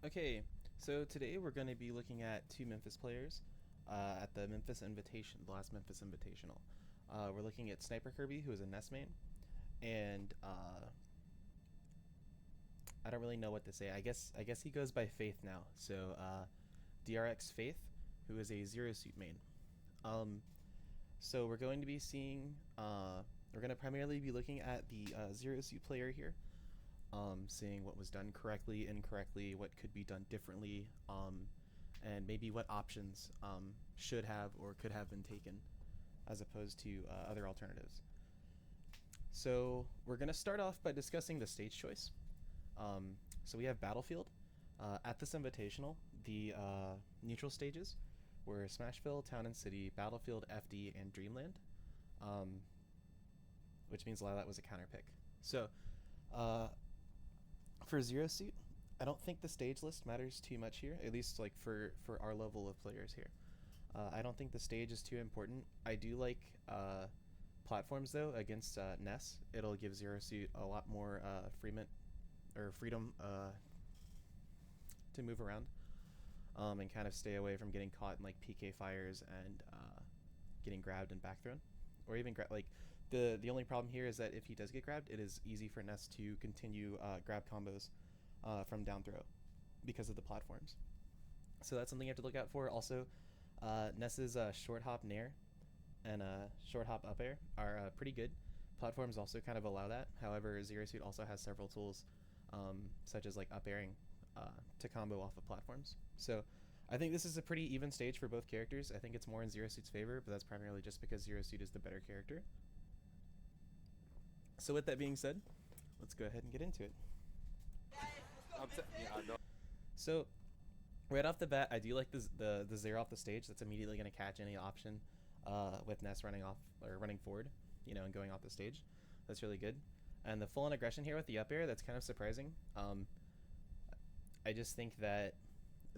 Okay, so today we're going to be looking at two Memphis players at the Memphis Invitation, the last Memphis Invitational. We're looking at Sniperkirby, who is a Ness main, and I don't really know what to say. I guess he goes by Faith now. So DRX Faith, who is a Zero Suit main. So we're going to be seeing, we're going to primarily be looking at the Zero Suit player here. Seeing what was done correctly, incorrectly, what could be done differently, and maybe what options should have or could have been taken as opposed to other alternatives. So we're going to start off by discussing the stage choice. So we have Battlefield. At this Invitational, the neutral stages were Smashville, Town and City, Battlefield, FD, and Dreamland, which means a lot of that was a counter pick. So for Zero Suit, I don't think the stage list matters too much here, at least like for our level of players here. I don't think the stage is too important. I do like platforms though against Ness. It'll give Zero Suit a lot more freedom to move around and kind of stay away from getting caught in like PK fires and getting grabbed and back thrown, or even like the only problem here is that if he does get grabbed, it is easy for Ness to continue grab combos from down throw because of the platforms. So that's something you have to look out for. Also, Ness's short hop nair and short hop up air are pretty good. Platforms also kind of allow that. However, Zero Suit also has several tools such as like up airing to combo off of platforms. So I think this is a pretty even stage for both characters. I think it's more in Zero Suit's favor, but that's primarily just because Zero Suit is the better character. So with that being said, let's go ahead and get into it. So right off the bat, I do like the zero off the stage. That's immediately going to catch any option with Ness running off or running forward, and going off the stage. That's really good. And the full-on aggression here with the up air, that's kind of surprising. I just think that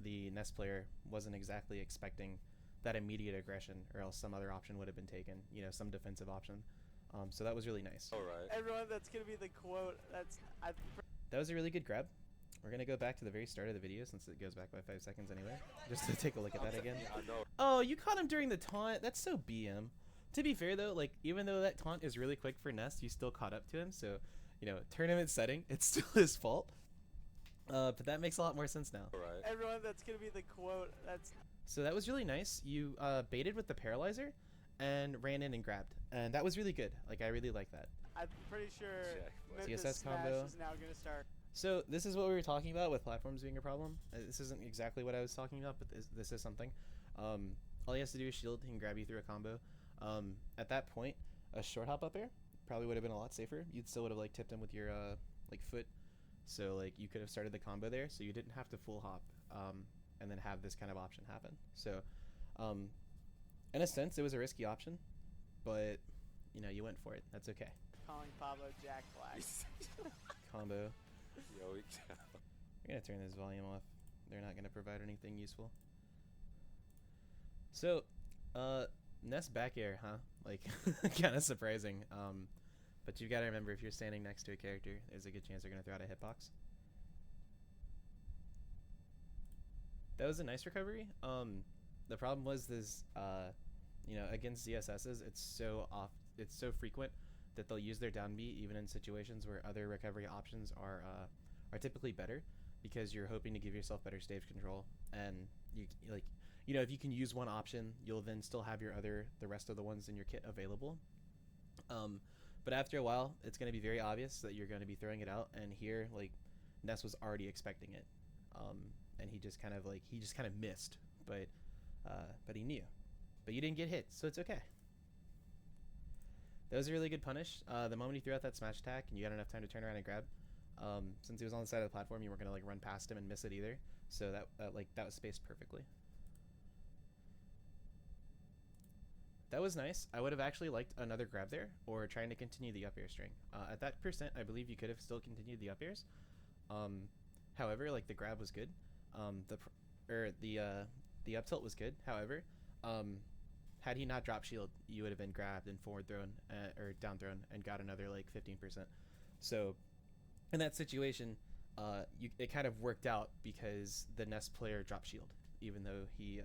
the Ness player wasn't exactly expecting that immediate aggression, or else some other option would have been taken, some defensive option. So that was really nice. All right. Everyone, that's going to be the quote. That was a really good grab. We're going to go back to the very start of the video since it goes back by 5 seconds anyway, just to take a look at that again. Yeah, I know. Oh, you caught him during the taunt. That's so BM. To be fair, though, like even though that taunt is really quick for Ness, you still caught up to him. So, tournament setting, it's still his fault. But that makes a lot more sense now. All right. Everyone, that's going to be the quote. So that was really nice. You baited with the paralyzer and ran in and grabbed, and that was really good. Like I really like that. I'm pretty sure Memphis ZSS combo is now going to start. So this is what we were talking about with platforms being a problem. This isn't exactly what I was talking about, but this is something. All he has to do is shield. He can grab you through a combo. At that point, a short hop up air probably would have been a lot safer. You'd still would have like tipped him with your foot, so like you could have started the combo there, so you didn't have to full hop and then have this kind of option happen. So in a sense, it was a risky option, but you went for it. That's okay. Calling Pablo Jack Black. Combo. Yo, We're gonna turn this volume off. They're not gonna provide anything useful. So, Ness back air, huh? Like, kind of surprising. But you've got to remember, if you're standing next to a character, there's a good chance they're gonna throw out a hitbox. That was a nice recovery. The problem was this, against ZSSs, it's so frequent that they'll use their down B even in situations where other recovery options are typically better, because you're hoping to give yourself better stage control, and if you can use one option, you'll then still have the rest of the ones in your kit available. But after a while, it's going to be very obvious that you're going to be throwing it out, and here Ness was already expecting it, and he just kind of missed, but he knew, but you didn't get hit, so it's okay. That was a really good punish. The moment he threw out that smash attack and you got enough time to turn around and grab, since he was on the side of the platform, you weren't gonna run past him and miss it either. So that was spaced perfectly. That was nice. I would have actually liked another grab there, or trying to continue the up air string. At that percent, I believe you could have still continued the up airs. However, the grab was good. The up tilt was good. However, had he not dropped shield, you would have been grabbed and forward thrown or down thrown and got another 15%. So in that situation, it kind of worked out because the Ness player dropped shield, even though he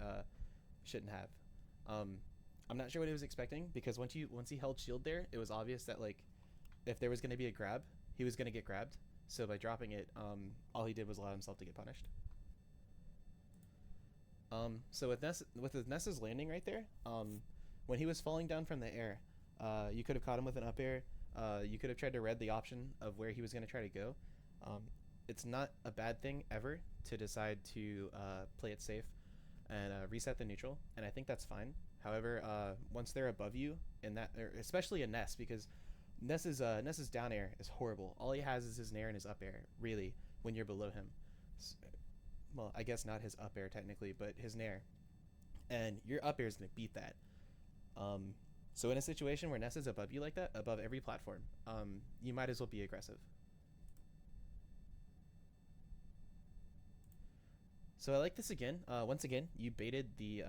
shouldn't have. I'm not sure what he was expecting, because once he held shield there, it was obvious that like if there was going to be a grab, he was going to get grabbed. So by dropping it, all he did was allow himself to get punished. So with Ness's landing right there, when he was falling down from the air, you could have caught him with an up air. You could have tried to read the option of where he was going to try to go. It's not a bad thing ever to decide to play it safe and reset the neutral, and I think that's fine. However, once they're above you, in that, especially a Ness, because Ness's down air is horrible. All he has is his nair and his up air, really, when you're below him. Well, I guess not his up air technically, but his nair. And your up air is going to beat that. So in a situation where Ness is above you like that, above every platform, you might as well be aggressive. So I like this again. Once again, you baited the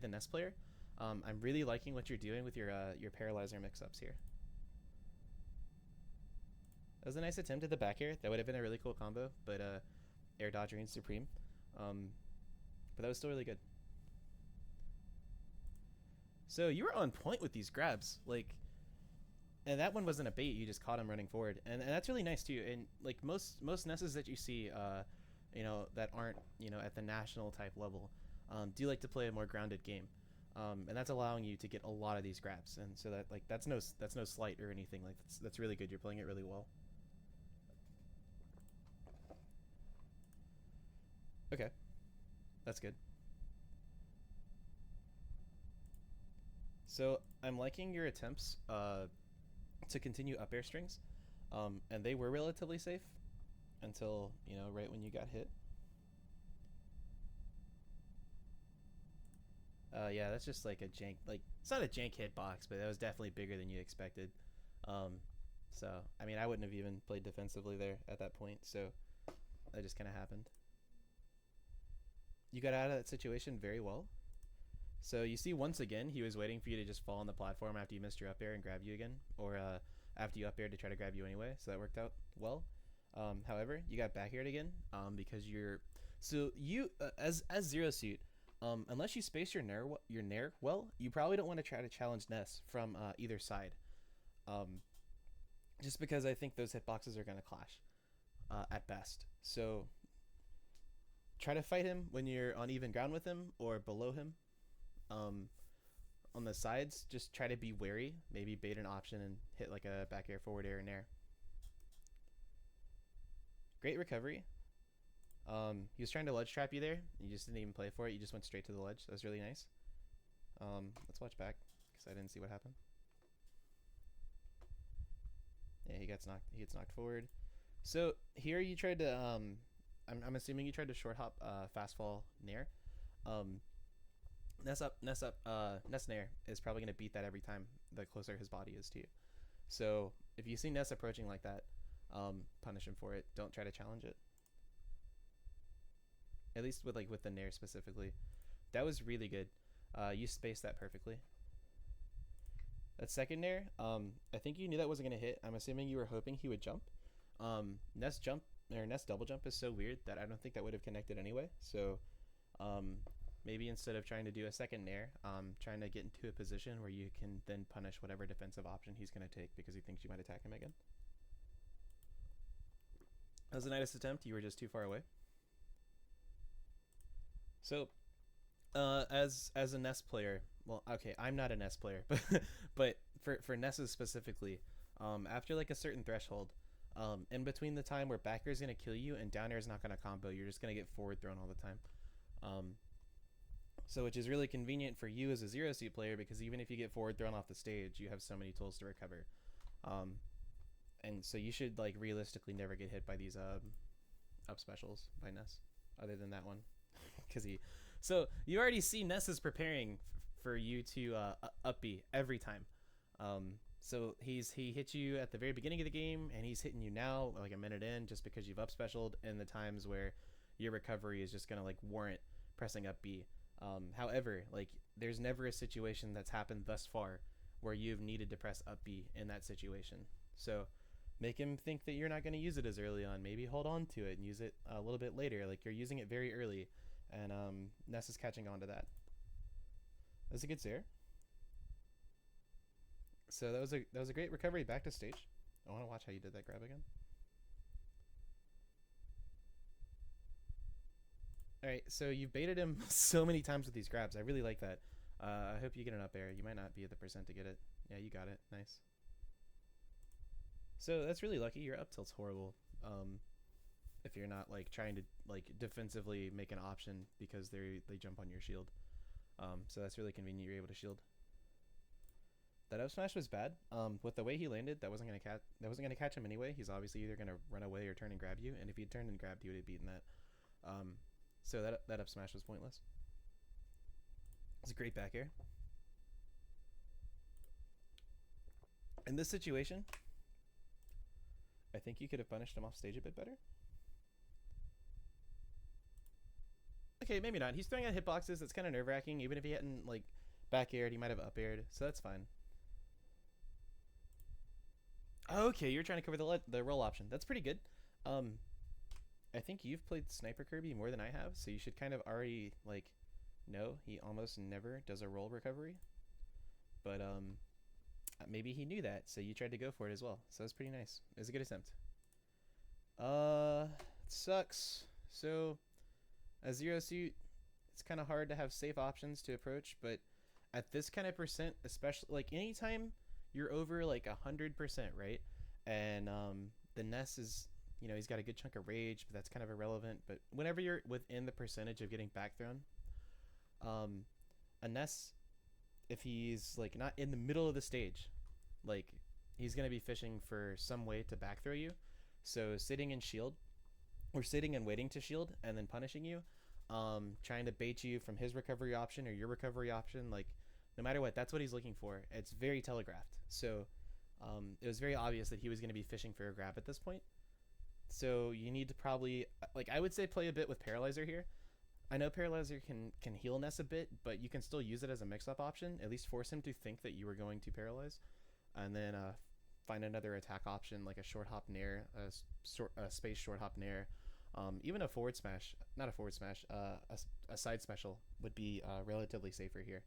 Ness player. I'm really liking what you're doing with your paralyzer mix-ups here. That was a nice attempt at the back air. That would have been a really cool combo, but air dodge reigns supreme. But that was still really good. So you were on point with these grabs, like, and that one wasn't a bait. You just caught him running forward, and that's really nice too. And like most Nesses that you see, you know, that aren't, you know, at the national type level, do like to play a more grounded game, and that's allowing you to get a lot of these grabs. And so that, like, that's no slight or anything. Like that's really good. You're playing it really well. Okay, that's good. So I'm liking your attempts to continue up air strings, and they were relatively safe until, you know, right when you got hit. Yeah, that's just like a jank, like, it's not a jank hitbox, but that was definitely bigger than you expected. So I mean, I wouldn't have even played defensively there at that point, so that just kind of happened. You got out of that situation very well. So you see, once again, he was waiting for you to just fall on the platform after you missed your up air and grab you again, or after you up air to try to grab you anyway. So that worked out well. However, you got back aired again because you're as Zero Suit. Unless you space your nair well, you probably don't want to try to challenge Ness from either side. Just because I think those hitboxes are going to clash at best. So try to fight him when you're on even ground with him or below him. On the sides, just try to be wary. Maybe bait an option and hit like a back air, forward air, and air. Great recovery. He was trying to ledge trap you there. You just didn't even play for it. You just went straight to the ledge. That was really nice. Let's watch back because I didn't see what happened. Yeah, he gets knocked forward. So here you tried to I'm assuming you tried to short hop fast fall nair. Ness nair is probably going to beat that every time the closer his body is to you. So if you see Ness approaching like that, punish him for it. Don't try to challenge it. At least with the nair specifically. That was really good. You spaced that perfectly. That second nair, I think you knew that wasn't going to hit. I'm assuming you were hoping he would jump. Ness double jump is so weird that I don't think that would have connected anyway. So maybe instead of trying to do a second nair, trying to get into a position where you can then punish whatever defensive option he's going to take because he thinks you might attack him again. That was a nice attempt. You were just too far away. So as a Ness player, well, okay, I'm not a Ness player, but for Nesses specifically, after like a certain threshold, in between the time where back air is going to kill you and down air is not going to combo, you're just going to get forward thrown all the time. So which is really convenient for you as a Zero Suit player, because even if you get forward thrown off the stage, you have so many tools to recover. And so you should like realistically never get hit by these up specials by Ness, other than that one. So you already see Ness is preparing for you to up B every time. So he hit you at the very beginning of the game, and he's hitting you now like a minute in, just because you've up specialed in the times where your recovery is just gonna like warrant pressing up B. However, like there's never a situation that's happened thus far where you've needed to press up B in that situation. So make him think that you're not going to use it as early on. Maybe hold on to it and use it a little bit later. Like you're using it very early, and Ness is catching on to that. That's a good Zare. So that was a great recovery back to stage. I want to watch how you did that grab again. All right, so you've baited him so many times with these grabs. I really like that. I hope you get an up air. You might not be at the percent to get it. Yeah, you got it. Nice. So that's really lucky. Your up tilt's horrible. If you're not like trying to like defensively make an option because they jump on your shield. So that's really convenient. You're able to shield. That up smash was bad. With the way he landed, that wasn't gonna catch him anyway. He's obviously either gonna run away or turn and grab you. And if he turned and grabbed, he would have beaten that. So that up smash was pointless. It's a great back air. In this situation, I think you could have punished him off stage a bit better. Okay, maybe not. He's throwing out hitboxes. That's kind of nerve-wracking. Even if he hadn't like back aired, he might have up aired. So that's fine. Okay, you're trying to cover the roll option. That's pretty good. I think you've played Sniperkirby more than I have, so you should kind of already like know he almost never does a roll recovery. But maybe he knew that, so you tried to go for it as well. So that's pretty nice. It was a good attempt. It sucks. So a zero suit, it's kind of hard to have safe options to approach, but at this kind of percent, especially like anytime you're over like 100%, right? And the Ness is, you know, he's got a good chunk of rage, but that's kind of irrelevant. But whenever you're within the percentage of getting back thrown, a Ness, if he's like not in the middle of the stage, like he's gonna be fishing for some way to back throw you. So sitting in shield, or sitting and waiting to shield and then punishing you, trying to bait you from his recovery option or your recovery option, like no matter what, that's what he's looking for. It's very telegraphed. So it was very obvious that he was going to be fishing for a grab at this point. So you need to probably, like I would say, play a bit with Paralyzer here. I know Paralyzer can heal Ness a bit, but you can still use it as a mix-up option. At least force him to think that you were going to paralyze, and then find another attack option like a short hop nair, a space short hop nair, even a forward smash. Not a forward smash. A side special would be relatively safer here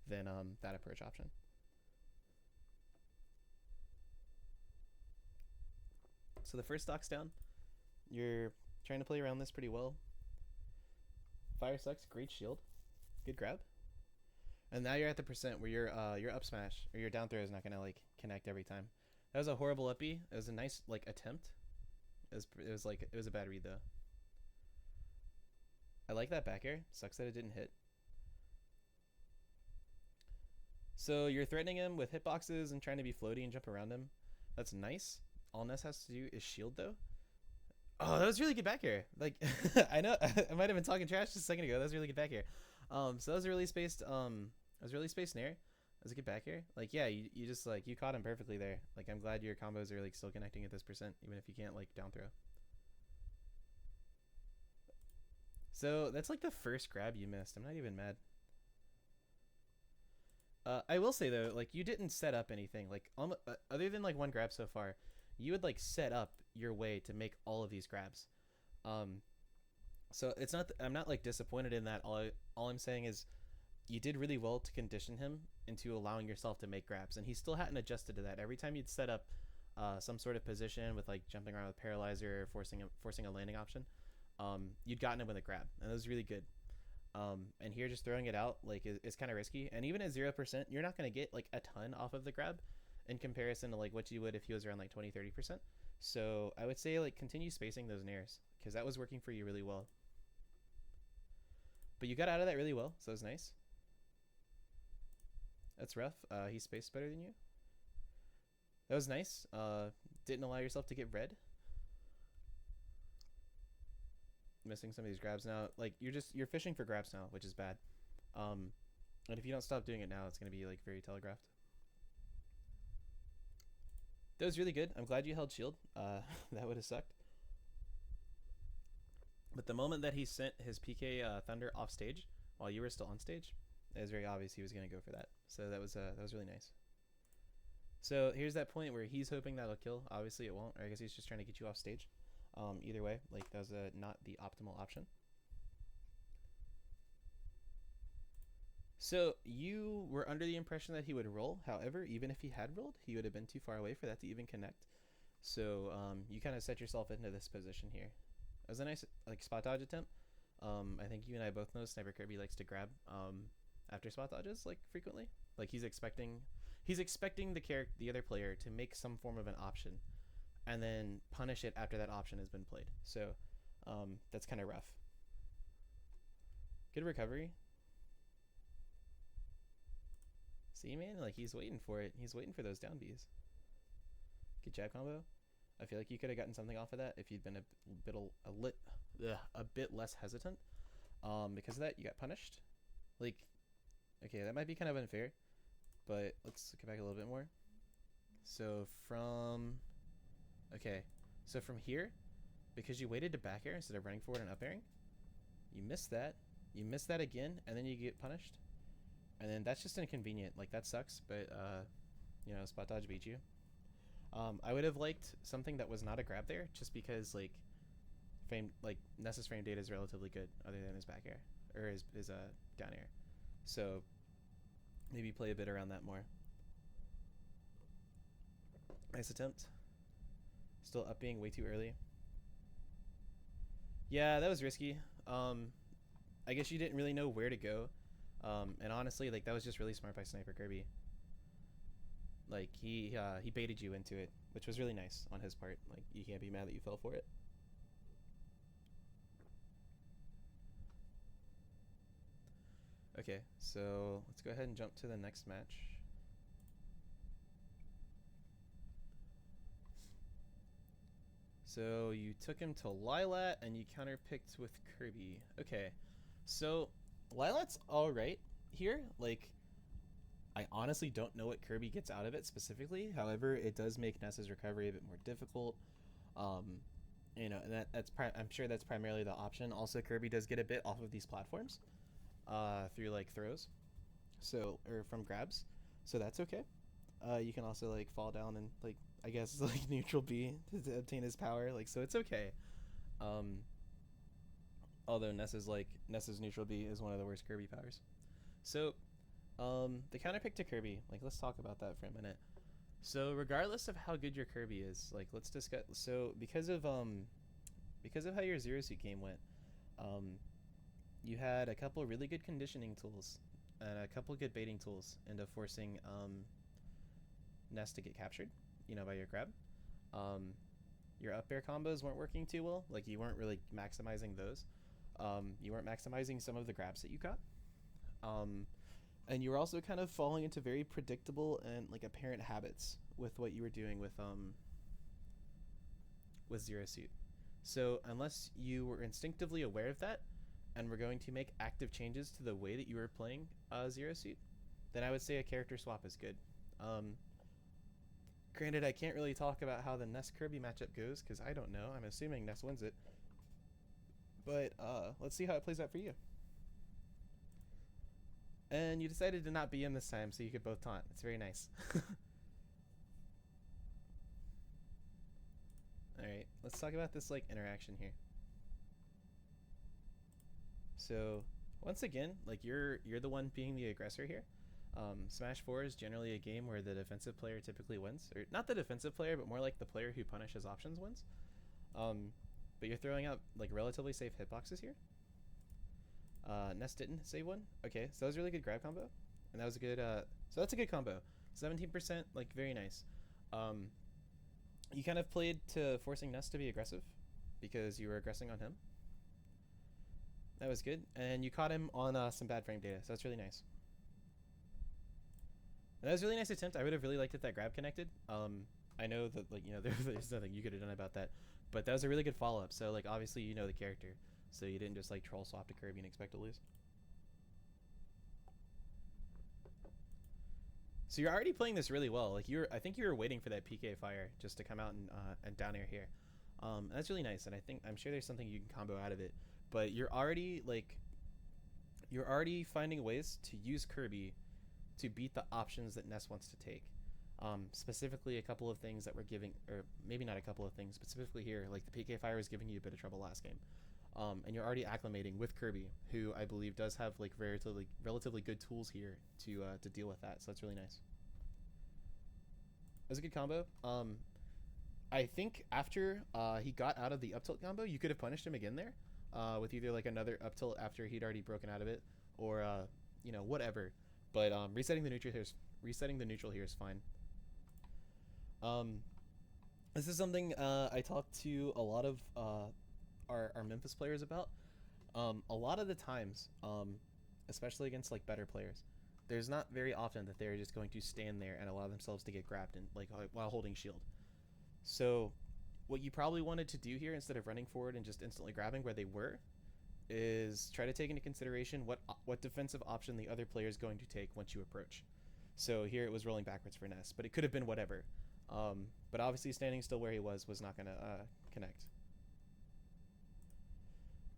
than that approach option. So the first stock's down. You're trying to play around this pretty well. Fire sucks, great shield, good grab. And now you're at the percent where your up smash or your down throw is not gonna like connect every time. That was a horrible uppie. It was a nice like attempt. It was a bad read though. I like that back air. Sucks that it didn't hit. So you're threatening him with hitboxes and trying to be floaty and jump around him. That's nice. All Ness has to do is shield though. Oh, that was really good back air. Like I know I might have been talking trash just a second ago. That was really good back air. So that was a really spaced nair. That was a good back air. Like yeah, you just like you caught him perfectly there. Like I'm glad your combos are like still connecting at this percent, even if you can't like down throw. So that's like the first grab you missed. I'm not even mad. I will say though, like you didn't set up anything. Like other than like one grab so far, you would like set up your way to make all of these grabs. So it's not. I'm not like disappointed in that. All I'm saying is, you did really well to condition him into allowing yourself to make grabs, and he still hadn't adjusted to that. Every time you'd set up some sort of position with like jumping around with Paralyzer, or forcing a landing option, you'd gotten him with a grab, and it was really good. And here just throwing it out like is kind of risky, and even at 0%, you're not going to get like a ton off of the grab in comparison to like what you would if he was around like 20-30%. So I would say like continue spacing those nairs because that was working for you really well. But you got out of that really well, so it was nice. That's rough. He spaced better than you. That was nice. Didn't allow yourself to get red. Missing some of these grabs now. Like you're fishing for grabs now, which is bad. And if you don't stop doing it now, it's gonna be like very telegraphed. That was really good. I'm glad you held shield. That would have sucked. But the moment that he sent his PK Thunder off stage while you were still on stage, it was very obvious he was gonna go for that. So that was really nice. So here's that point where he's hoping that'll kill. Obviously it won't, or I guess he's just trying to get you off stage. Either way, like that was not the optimal option. So you were under the impression that he would roll. However, even if he had rolled, he would have been too far away for that to even connect. So you kind of set yourself into this position here. It was a nice like spot dodge attempt. I think you and I both know Sniperkirby likes to grab after spot dodges like frequently. Like he's expecting the other player to make some form of an option and then punish it after that option has been played. So that's kind of rough. Good recovery. See, man, like he's waiting for it. He's waiting for those down Bs. Good jab combo. I feel like you could have gotten something off of that if you'd been a bit less hesitant. Because of that, you got punished. Like, okay, that might be kind of unfair, but let's get back a little bit more. So from here, because you waited to back air instead of running forward and up airing, you missed that. You missed that again, and then you get punished. And then that's just inconvenient. Like that sucks, but you know, spot dodge beat you. I would have liked something that was not a grab there, just because like Ness's frame data is relatively good, other than his back air or his down air. So maybe play a bit around that more. Nice attempt. Still up being way too early. Yeah, that was risky. I guess you didn't really know where to go. And honestly, like that was just really smart by Sniperkirby. Like he baited you into it, which was really nice on his part. Like you can't be mad that you fell for it. Okay, so let's go ahead and jump to the next match. So you took him to Lilat and you counterpicked with Kirby. Okay, so Lilat's alright here. Like, I honestly don't know what Kirby gets out of it specifically. However, it does make Ness's recovery a bit more difficult. You know, and I'm sure that's primarily the option. Also, Kirby does get a bit off of these platforms through like throws, so or from grabs, so that's okay. You can also like fall down and like I guess like neutral B to obtain his power, like so it's okay. Although Ness's neutral B is one of the worst Kirby powers. So the counterpick to Kirby, like let's talk about that for a minute. So regardless of how good your Kirby is, like let's discuss. So because of how your Zero Suit game went, you had a couple really good conditioning tools and a couple good baiting tools into forcing Ness to get captured, you know, by your grab. Your up air combos weren't working too well. Like you weren't really maximizing those. You weren't maximizing some of the grabs that you got. And you were also kind of falling into very predictable and like apparent habits with what you were doing with Zero Suit. So unless you were instinctively aware of that and were going to make active changes to the way that you were playing Zero Suit, then I would say a character swap is good. Granted, I can't really talk about how the Ness Kirby matchup goes because I don't know. I'm assuming Ness wins it. But let's see how it plays out for you. And you decided to not be in this time so you could both taunt. It's very nice. Alright, let's talk about this like interaction here. So once again, like you're the one being the aggressor here. Smash 4 is generally a game where the defensive player typically wins. Or not the defensive player, but more like the player who punishes options wins. But you're throwing out like relatively safe hitboxes here. Ness didn't save one. Okay, so that was a really good grab combo. And that was a good, so that's a good combo. 17%, like very nice. You kind of played to forcing Ness to be aggressive because you were aggressing on him. That was good. And you caught him on some bad frame data, so that's really nice. And that was a really nice attempt. I would have really liked if that grab connected. I know that like, you know, there's nothing you could have done about that. But that was a really good follow-up. So like obviously you know the character. So you didn't just like troll swap to Kirby and expect to lose. So you're already playing this really well. Like I think you were waiting for that PK fire just to come out and down air here. And that's really nice. And I'm sure there's something you can combo out of it. But you're already finding ways to use Kirby to beat the options that Ness wants to take. Specifically, a couple of things that were giving, or maybe not a couple of things, but specifically here, like the PK Fire was giving you a bit of trouble last game. And you're already acclimating with Kirby, who I believe does have like relatively good tools here to deal with that. So that's really nice. It was a good combo. I think after he got out of the up tilt combo, you could have punished him again there with either like another up tilt after he'd already broken out of it, or you know, whatever. But resetting the neutral here is fine. This is something I talked to a lot of our Memphis players about. A lot of the times, especially against like better players, there's not very often that they're just going to stand there and allow themselves to get grabbed and like while holding shield. So what you probably wanted to do here, instead of running forward and just instantly grabbing where they were, is try to take into consideration what defensive option the other player is going to take once you approach. So here it was rolling backwards for Ness, but it could have been whatever. But obviously standing still where he was not going to connect.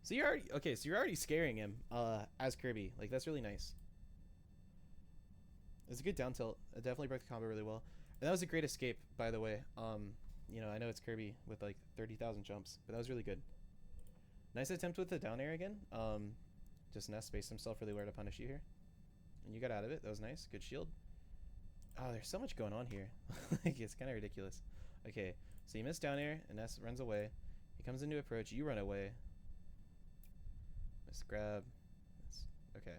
So you're already scaring him as Kirby. Like, that's really nice. It's a good down tilt. It definitely broke the combo really well. And that was a great escape, by the way. You know, I know it's Kirby with like 30,000 jumps, but that was really good. Nice attempt with the down air again. Just Ness spaced himself really well to punish you here. And you got out of it. That was nice. Good shield. Oh, there's so much going on here. Like, it's kind of ridiculous. Okay, so you miss down air, and Ness runs away. He comes into approach. You run away. Miss grab. Okay.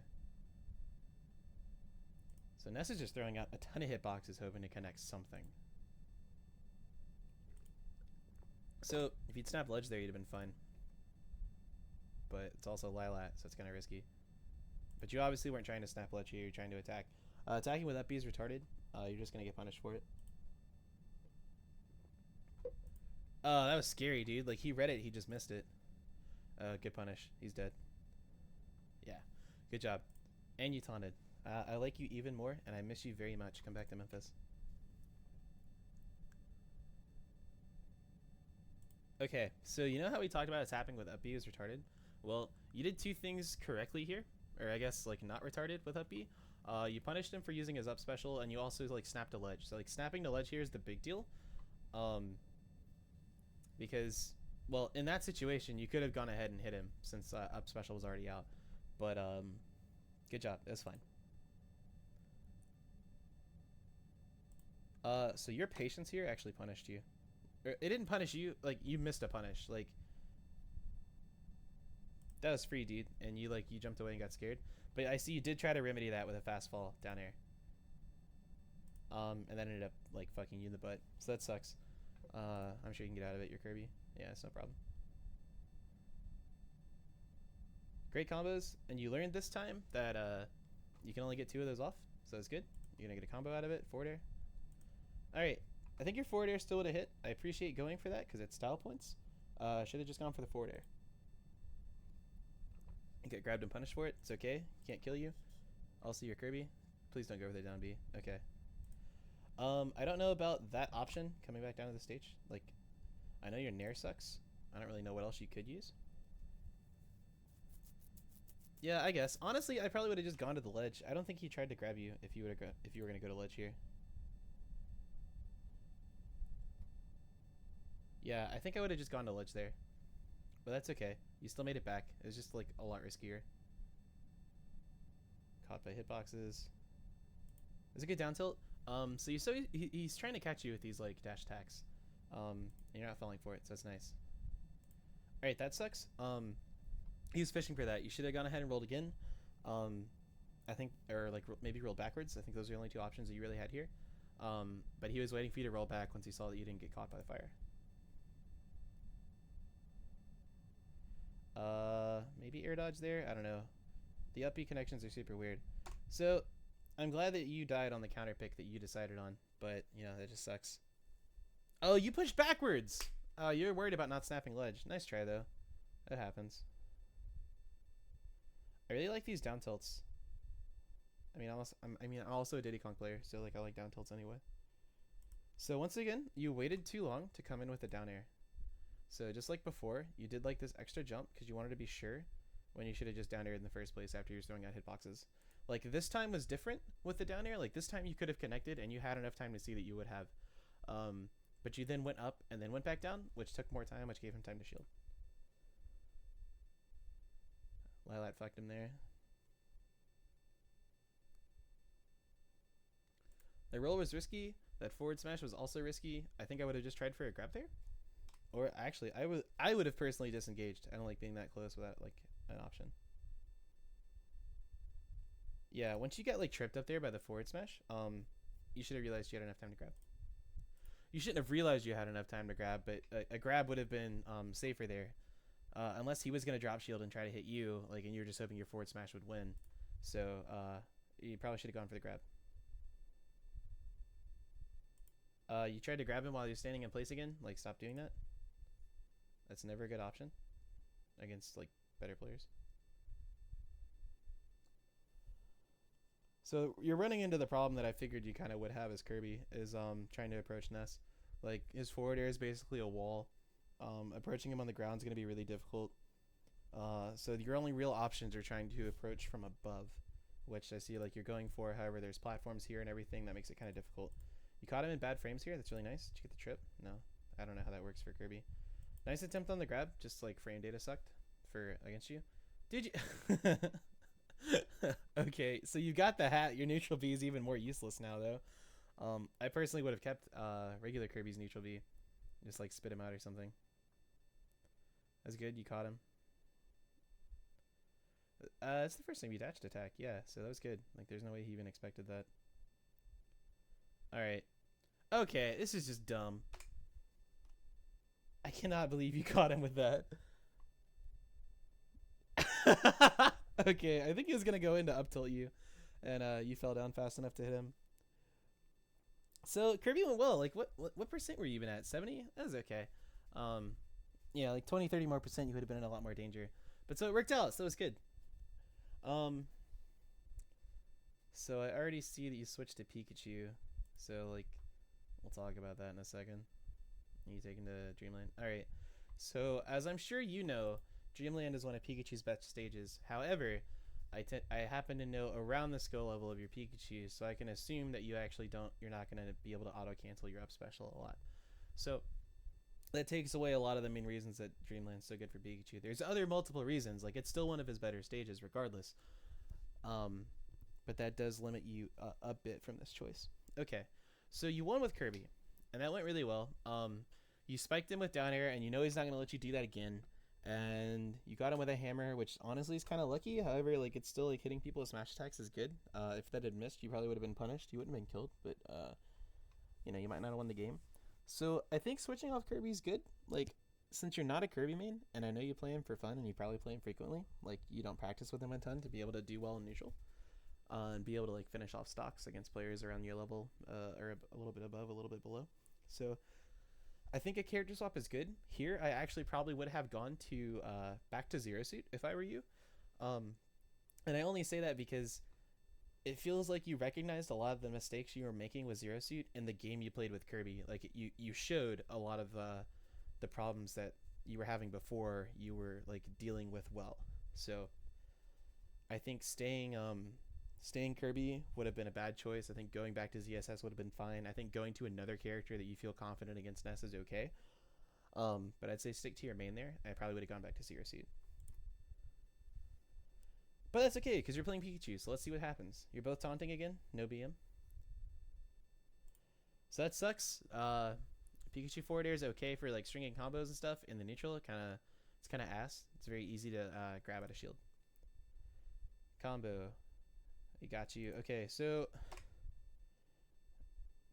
So Ness is just throwing out a ton of hitboxes, hoping to connect something. So if you'd snapped ledge there, you'd have been fine. But it's also Lilat, so it's kind of risky. But you obviously weren't trying to snap ledge here. You're trying to attack. Attacking with up B is retarded. You're just going to get punished for it. That was scary, dude. Like, he read it. He just missed it. Good punish. He's dead. Yeah. Good job. And you taunted. I like you even more, and I miss you very much. Come back to Memphis. Okay, so you know how we talked about tapping with up B is retarded? Well, you did two things correctly here. Or I guess, like, not retarded with up B. You punished him for using his up special, and you also, like, snapped a ledge. So, like, snapping the ledge here is the big deal. Because, well, in that situation, you could have gone ahead and hit him since up special was already out. But, good job. It was fine. So your patience here actually punished you. It didn't punish you, like, you missed a punish. Like, that was free, dude. And you jumped away and got scared. But I see you did try to remedy that with a fast fall down air. And that ended up, like, fucking you in the butt. So that sucks. I'm sure you can get out of it. You're Kirby. Yeah, it's no problem. Great combos. And you learned this time that you can only get 2 of those off. So that's good. You're going to get a combo out of it. Forward air. Alright. I think your forward air still would have hit. I appreciate going for that because it's style points. Should have just gone for the forward air. You get grabbed and punished for it. It's okay. Can't kill you. Also, you're Kirby. Please don't go for the down B. Okay. I don't know about that option coming back down to the stage. Like, I know your Nair sucks. I don't really know what else you could use. Yeah, I guess. Honestly, I probably would have just gone to the ledge. I don't think he tried to grab you if you were going to go to ledge here. Yeah, I think I would have just gone to ledge there. But that's okay. You still made it back. It was just, like, a lot riskier. Caught by hitboxes. It's a good down tilt. So he's trying to catch you with these, like, dash attacks. And you're not falling for it, so that's nice. Alright, that sucks. He was fishing for that. You should have gone ahead and rolled again. I think, or, like, maybe rolled backwards. I think those are the only 2 options that you really had here. But he was waiting for you to roll back once he saw that you didn't get caught by the fire. Maybe air dodge there? I don't know. The up B connections are super weird. So, I'm glad that you died on the counter pick that you decided on, but, you know, that just sucks. Oh, you pushed backwards! Oh, you're worried about not snapping ledge. Nice try, though. That happens. I really like these down tilts. I'm also a Diddy Kong player, so, like, I like down tilts anyway. So, once again, you waited too long to come in with the down air. So just like before, you did like this extra jump because you wanted to be sure when you should have just down aired in the first place after you're throwing out hitboxes. Like this time was different with the down air. Like this time you could have connected and you had enough time to see that you would have. But you then went up and then went back down, which took more time, which gave him time to shield. Lilat fucked him there. The roll was risky. That forward smash was also risky. I think I would have just tried for a grab there. Or actually, I would have personally disengaged. I don't like being that close without like an option. Yeah, once you get like tripped up there by the forward smash, you should have realized you had enough time to grab. You shouldn't have realized you had enough time to grab, but a grab would have been safer there. Unless he was going to drop shield and try to hit you, like, and you were just hoping your forward smash would win. So you probably should have gone for the grab. You tried to grab him while you're standing in place again. Like, stop doing that. That's never a good option against, like, better players. So you're running into the problem that I figured you kind of would have as Kirby, is trying to approach Ness. Like, his forward air is basically a wall. Approaching him on the ground is going to be really difficult. So your only real options are trying to approach from above, which I see like you're going for. However, there's platforms here and everything that makes it kind of difficult. You caught him in bad frames here. That's really nice. Did you get the trip? No. I don't know how that works for Kirby. Nice attempt on the grab. Just like frame data sucked for against you. Did you? Okay, so you got the hat. Your neutral B is even more useless now, though. I personally would have kept regular Kirby's neutral B. Just like spit him out or something. That's good. You caught him. It's the first time you dashed attack. Yeah, so that was good. Like, there's no way he even expected that. Alright. Okay, this is just dumb. I cannot believe you caught him with that. Okay, I think he was going to go in to up tilt you. And you fell down fast enough to hit him. So, Kirby went well. Like, what percent were you even at? 70? That was okay. Yeah, like 20, 30 more percent, you would have been in a lot more danger. But so it worked out, so it was good. So I already see that you switched to Pikachu. So, like, we'll talk about that in a second. You taken to Dreamland. Alright. So, as I'm sure you know, Dreamland is one of Pikachu's best stages. However, I happen to know around the skill level of your Pikachu, so I can assume that you're not going to be able to auto-cancel your up special a lot. So, that takes away a lot of the main reasons that Dreamland's so good for Pikachu. There's other multiple reasons. Like, it's still one of his better stages regardless. But that does limit you a bit from this choice. Okay, so you won with Kirby, and that went really well. You spiked him with down air, and you know he's not going to let you do that again. And you got him with a hammer, which honestly is kind of lucky. However, like, it's still like hitting people with smash attacks is good. If that had missed, you probably would have been punished. You wouldn't have been killed, but you know, you might not have won the game. So I think switching off Kirby is good. Like, since you're not a Kirby main, and I know you play him for fun, and you probably play him frequently, like, you don't practice with him a ton to be able to do well in neutral, and be able to, like, finish off stocks against players around your level, or a little bit above, a little bit below. So I think a character swap is good. Here, I actually probably would have gone to back to Zero Suit if I were you. And I only say that because it feels like you recognized a lot of the mistakes you were making with Zero Suit in the game you played with Kirby. Like, you showed a lot of the problems that you were having before you were, like, dealing with well. So I think staying Kirby would have been a bad choice. I think going back to ZSS would have been fine. I think going to another character that you feel confident against Ness is okay. But I'd say stick to your main there. I probably would have gone back to Zero Suit. But that's okay, because you're playing Pikachu, so let's see what happens. You're both taunting again? No BM? So that sucks. Pikachu forward air is okay for, like, stringing combos and stuff. In the neutral, it's kind of ass. It's very easy to grab out of shield. Combo. He got you. Okay, so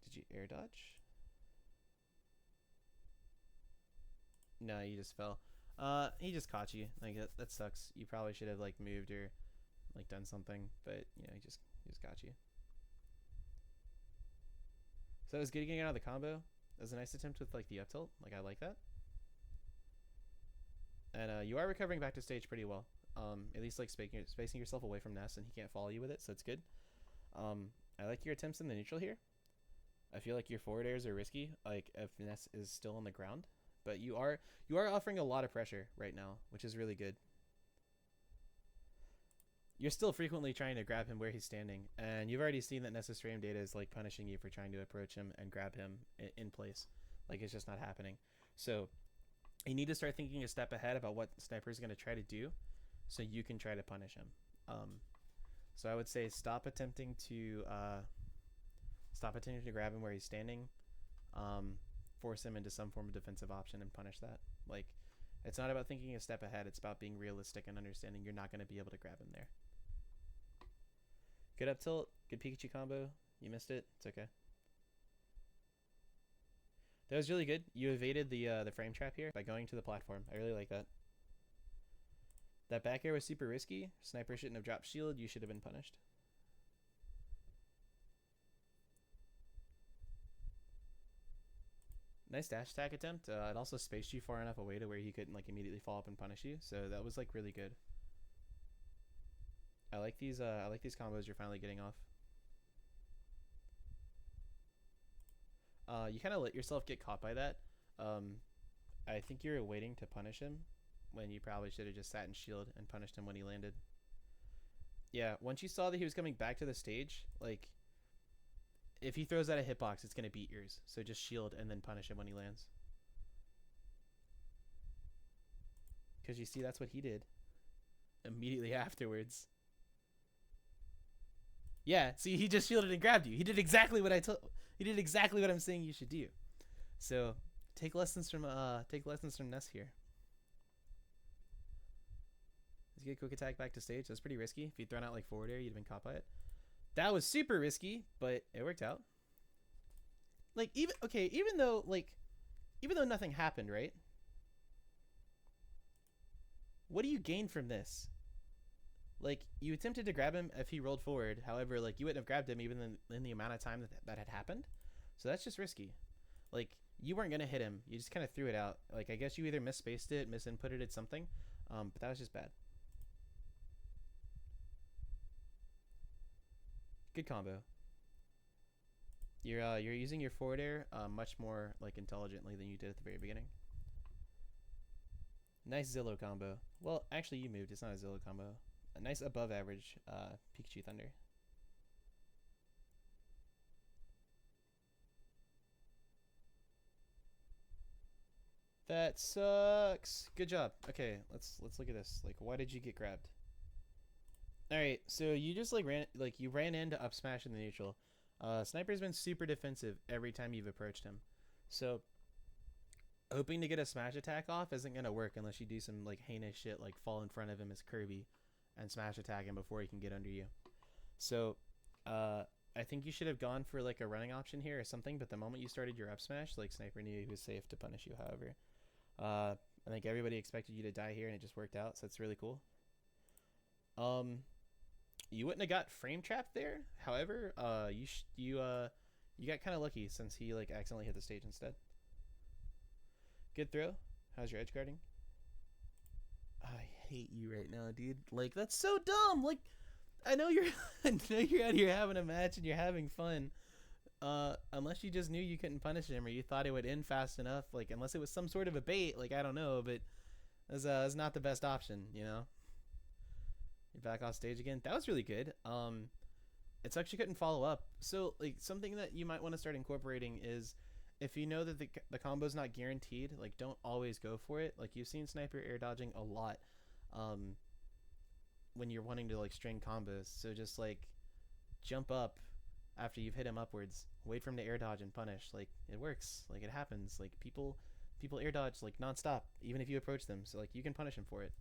did you air dodge? No, you just fell. He just caught you. Like, that sucks. You probably should have, like, moved or, like, done something, but you know, he just got you. So it was good getting out of the combo. That was a nice attempt with, like, the up tilt. Like, I like that. And you are recovering back to stage pretty well. At least, like, spacing yourself away from Ness, and he can't follow you with it, so it's good. I like your attempts in the neutral here. I feel like your forward airs are risky, like, if Ness is still on the ground. But you are offering a lot of pressure right now, which is really good. you're still frequently trying to grab him where he's standing, and you've already seen that Ness's frame data is like punishing you for trying to approach him and grab him in place. Like, it's just not happening. So you need to start thinking a step ahead about what Sniper is going to try to do, so you can try to punish him. So I would say stop attempting to grab him where he's standing. Force him into some form of defensive option and punish that. Like, it's not about thinking a step ahead. It's about being realistic and understanding you're not going to be able to grab him there. Good up tilt. Good Pikachu combo. You missed it. It's okay. That was really good. You evaded the frame trap here by going to the platform. I really like that. That back air was super risky. Sniper shouldn't have dropped shield. You should have been punished. Nice dash attack attempt. It also spaced you far enough away to where he couldn't like immediately fall up and punish you. So that was like really good. I like these combos you're finally getting off. You kind of let yourself get caught by that. I think you were waiting to punish him when you probably should have just sat in shield and punished him when he landed. Yeah, once you saw that he was coming back to the stage, like, if he throws out a hitbox, it's going to beat yours. So just shield and then punish him when he lands. Because you see, that's what he did immediately afterwards. Yeah, see, he just shielded and grabbed you. He did exactly what he did exactly what I'm saying you should do. So take lessons from Ness here. Let's get a quick attack back to stage. That's pretty risky. If you'd thrown out like forward air, you'd have been caught by it. That was super risky, but it worked out. Like, even though nothing happened, right? What do you gain from this? Like, you attempted to grab him if he rolled forward. However, like, you wouldn't have grabbed him even in the amount of time that had happened. So that's just risky. Like, you weren't going to hit him. You just kind of threw it out. Like, I guess you either misspaced it, misinputted it, something. But that was just bad. Good combo. You're using your forward air much more like intelligently than you did at the very beginning. Nice Zillow combo. Well, actually you moved. It's not a Zillow combo. A nice above average Pikachu Thunder. That sucks. Good job. Okay, let's look at this. Like, why did you get grabbed? All right, so you just ran into up smash in the neutral. Sniper's been super defensive every time you've approached him. So hoping to get a smash attack off isn't going to work unless you do some like heinous shit like fall in front of him as Kirby and smash attack him before he can get under you. So I think you should have gone for like a running option here or something, but the moment you started your up smash, like Sniper knew he was safe to punish you, however. I think everybody expected you to die here and it just worked out, so it's really cool. You wouldn't have got frame trapped there. However, you got kind of lucky since he like accidentally hit the stage instead. Good throw. How's your edge guarding? I hate you right now, dude. Like, that's so dumb. Like, I know you're out here having a match and you're having fun. Unless you just knew you couldn't punish him or you thought it would end fast enough. Like, unless it was some sort of a bait. Like, I don't know, but that's not the best option, you know. You're back off stage again. That was really good. It sucks you couldn't follow up. So, like, something that you might want to start incorporating is if you know that the combo's not guaranteed, like, don't always go for it. Like, you've seen Sniper air dodging a lot when you're wanting to, like, string combos. So just, like, jump up after you've hit him upwards. Wait for him to air dodge and punish. Like, it works. Like, it happens. Like, people air dodge, like, nonstop, even if you approach them. So, like, you can punish him for it.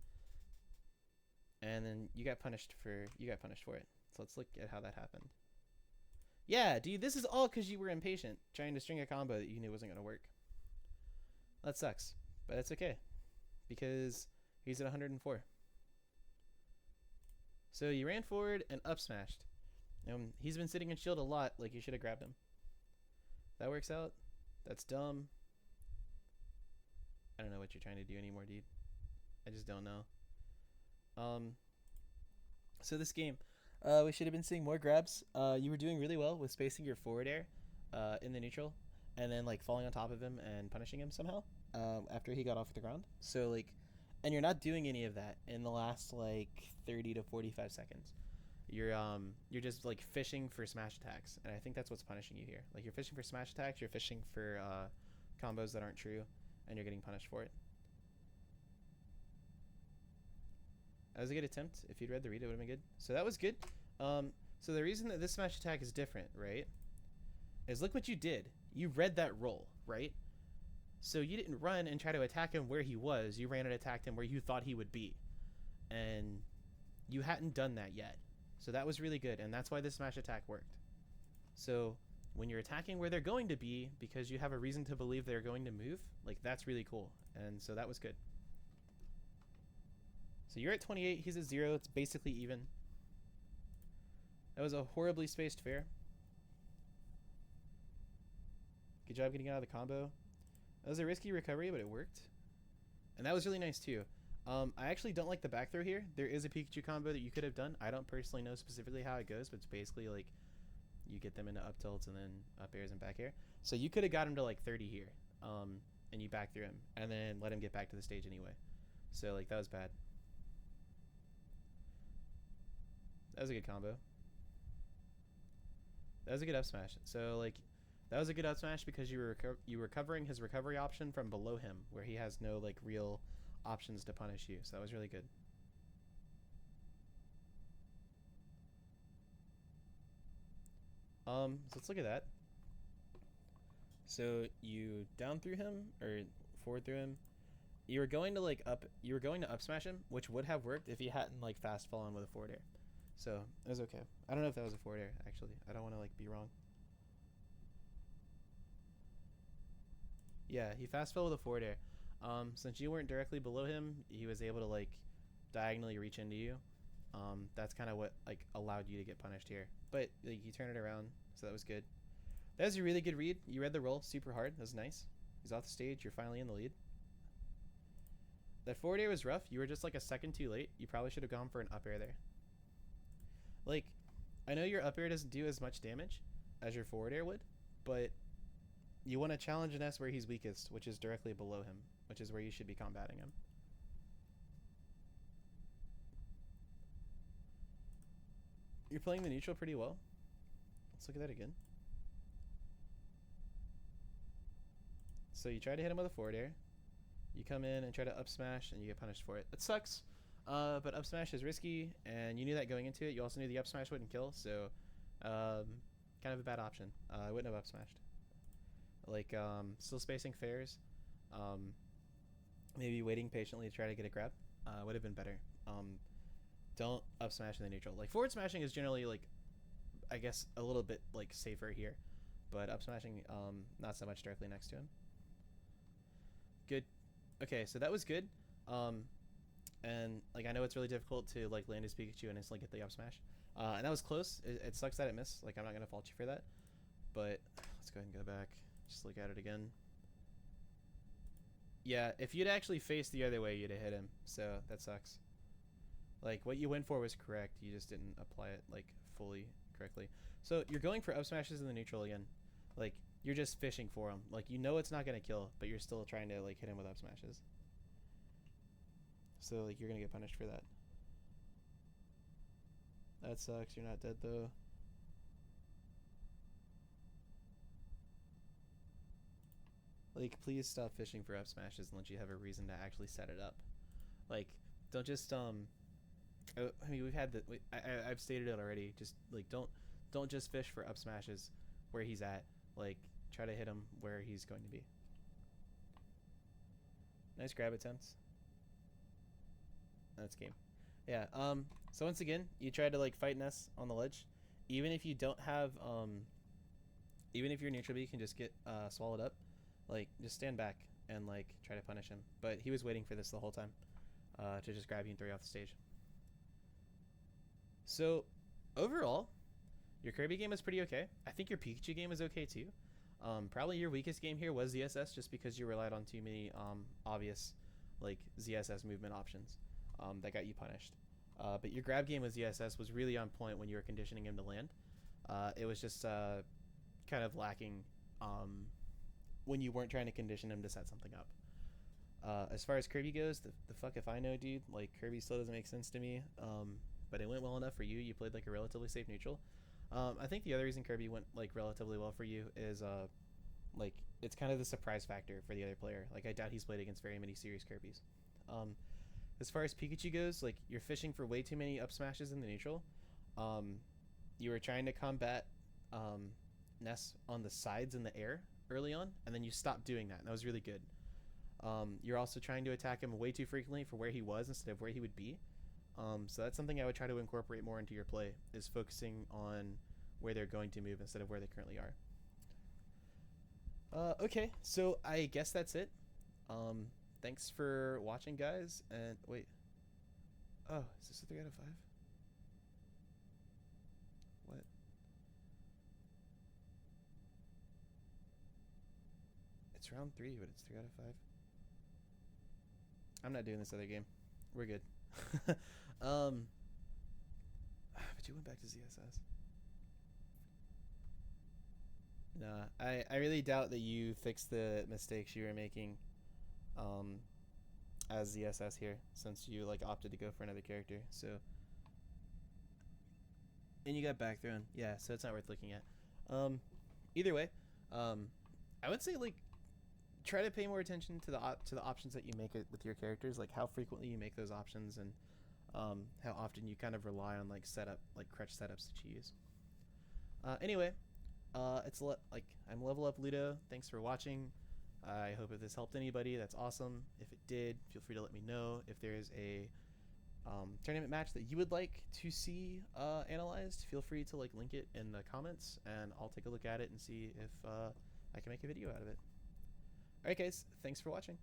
And then you got punished for it. So let's look at how that happened. Yeah, dude, this is all because you were impatient, trying to string a combo that you knew wasn't going to work. That sucks, but it's okay, because he's at 104. So you ran forward and up smashed. He's been sitting in shield a lot, like you should have grabbed him. That works out. That's dumb. I don't know what you're trying to do anymore, dude. I just don't know. So this game, we should have been seeing more grabs. You were doing really well with spacing your forward air in the neutral and then like falling on top of him and punishing him somehow after he got off the ground. So like and you're not doing any of that in the last like 30 to 45 seconds. You're just like fishing for smash attacks, and I think that's what's punishing you here. Like you're fishing for smash attacks, you're fishing for combos that aren't true, and you're getting punished for it. That was a good attempt. If you'd read the read, it would have been good. So that was good. So the reason that this smash attack is different, right, is look what you did. You read that roll, right? So you didn't run and try to attack him where he was. You ran and attacked him where you thought he would be. And you hadn't done that yet. So that was really good, and that's why this smash attack worked. So when you're attacking where they're going to be because you have a reason to believe they're going to move, like that's really cool. And so that was good. So you're at 28, he's at 0. It's basically even. That was a horribly spaced fair. Good job getting out of the combo. That was a risky recovery, but it worked. And that was really nice too. I actually don't like the back throw here. There is a Pikachu combo that you could have done. I don't personally know specifically how it goes, but it's basically like you get them into up tilts and then up airs and back air. So you could have got him to like 30 here, and you back through him and then let him get back to the stage anyway. So like that was bad. That was a good combo. That was a good up smash. So like that was a good up smash because you were covering his recovery option from below him where he has no like real options to punish you. So that was really good. So let's look at that. So you down through him or forward through him. You were going to like up smash him, which would have worked if he hadn't like fast fallen with a forward air. So it was okay. I don't know if that was a forward air actually. I don't want to like be wrong. Yeah, he fast fell with a forward air. Since you weren't directly below him, he was able to like diagonally reach into you. That's kind of what like allowed you to get punished here. But like, you turn it around, so that was good. That was a really good read. You read the roll super hard. That was nice. He's off the stage. You're finally in the lead. That forward air was rough. You were just like a second too late. You probably should have gone for an up air there. Like, I know your up air doesn't do as much damage as your forward air would, but you want to challenge Ness where he's weakest, which is directly below him, which is where you should be combating him. You're playing the neutral pretty well. Let's look at that again. So you try to hit him with a forward air. You come in and try to up smash, and you get punished for it. It sucks, but up smash is risky, and you knew that going into it. You also knew the up smash wouldn't kill, so kind of a bad option. I wouldn't have up smashed. Like, still spacing fairs. Maybe waiting patiently to try to get a grab would have been better. Don't up smash in the neutral. Like, forward smashing is generally, like, I guess a little bit, like, safer here. But up smashing, not so much directly next to him. Good. Okay, so that was good. And, like, I know it's really difficult to, like, land his Pikachu and instantly get the up smash. And that was close. It sucks that it missed. Like, I'm not going to fault you for that. But let's go ahead and go back. Just look at it again. Yeah, if you'd actually faced the other way, you'd have hit him. So that sucks. Like, what you went for was correct. You just didn't apply it, like, fully correctly. So you're going for up smashes in the neutral again. Like, you're just fishing for him. Like, you know it's not going to kill, but you're still trying to, like, hit him with up smashes. So, like, you're going to get punished for that. That sucks. You're not dead, though. Like, please stop fishing for up smashes unless you have a reason to actually set it up. Like, don't just, I mean, we've had I've stated it already. Just, like, don't just fish for up smashes where he's at. Like, try to hit him where he's going to be. Nice grab attempts. That's game. Yeah, so once again, you try to, like, fight Ness on the ledge. Even if you don't have, even if your neutral B can just get, swallowed up, like, just stand back and, like, try to punish him. But he was waiting for this the whole time, to just grab you and throw you off the stage. So, overall, your Kirby game was pretty okay. I think your Pikachu game was okay, too. Probably your weakest game here was ZSS, just because you relied on too many, obvious, like, ZSS movement options, that got you punished. But your grab game with ZSS was really on point when you were conditioning him to land. It was just, kind of lacking, when you weren't trying to condition him to set something up. As far as Kirby goes, the fuck if I know, dude. Like, Kirby still doesn't make sense to me. But it went well enough for you. You played like a relatively safe neutral. I think the other reason Kirby went like relatively well for you is like it's kind of the surprise factor for the other player. Like, I doubt he's played against very many serious Kirbys. As far as Pikachu goes, like, you're fishing for way too many up smashes in the neutral. You were trying to combat Ness on the sides in the air early on, and then you stopped doing that, and that was really good. You're also trying to attack him way too frequently for where he was instead of where he would be. So that's something I would try to incorporate more into your play, is focusing on where they're going to move instead of where they currently are. Okay, so I guess that's it. Thanks for watching, guys. And wait. Oh, is this a 3 out of 5? What? It's round 3, but it's 3 out of 5. I'm not doing this other game. We're good. But you went back to ZSS. Nah, I really doubt that you fixed the mistakes you were making as ZSS here, since you like opted to go for another character. So, and you got back thrown. Yeah, so it's not worth looking at. Either way, I would say like try to pay more attention to the options that you make with your characters, like how frequently you make those options, and how often you kind of rely on like crutch setups that you use. Anyway, I'm Level Up Ludo. Thanks for watching. I hope if this helped anybody, that's awesome. If it did, feel free to let me know. If there's a tournament match that you would like to see analyzed, feel free to like link it in the comments, and I'll take a look at it and see if I can make a video out of it. Alright guys, thanks for watching.